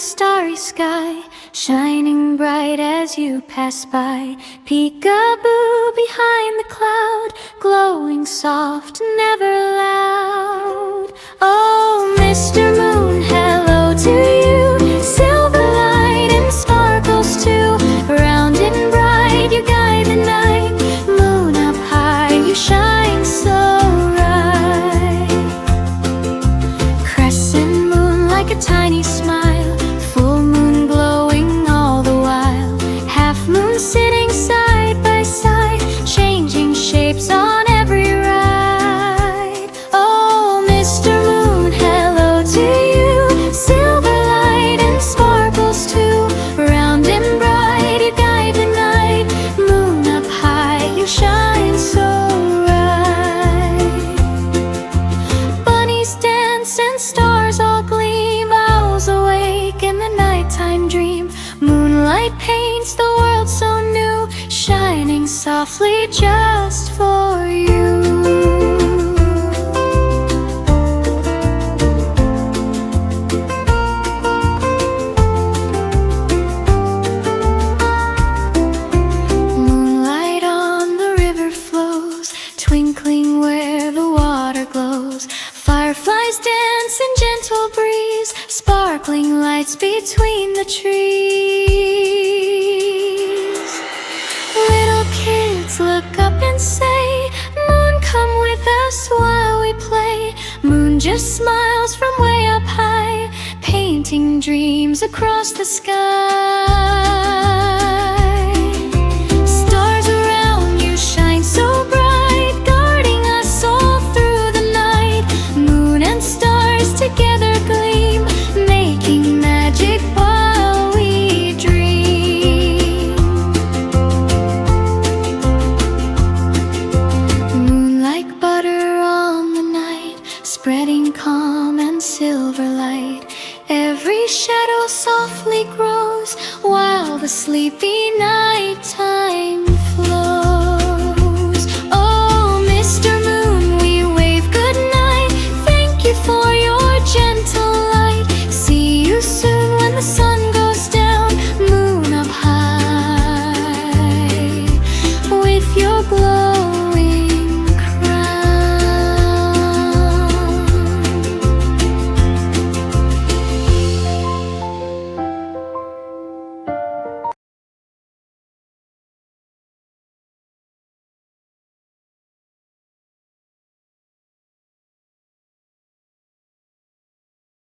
the starry sky, shining bright as you pass by. Peekaboo behind the cloud, glowing soft, never loud. Oh, Mr. Moon, hello to you. Silver light and sparkles too. Round and bright, you guide the night. Moon up high, you shine so bright. Crescent moon like a tiny smile, full moon glowing all the while. Half moon sitting side by side, changing shapes on every ride. Oh, Mr. Moon, hello to you. Silver light and sparkles too. Round and bright, you guide the night. Moon up high, you shine so bright. Bunnies dance and stars all gleam. Owls awake in the nighttime dream. Moonlight paints the world so new, shining softly just for you. Moonlight on the river flows, twinkling where the water glows. Fireflies dance in gentle breeze, sparkling lights between the trees. Little kids look up and say, Moon, come with us while we play. Moon just smiles from way up high, painting dreams across the sky.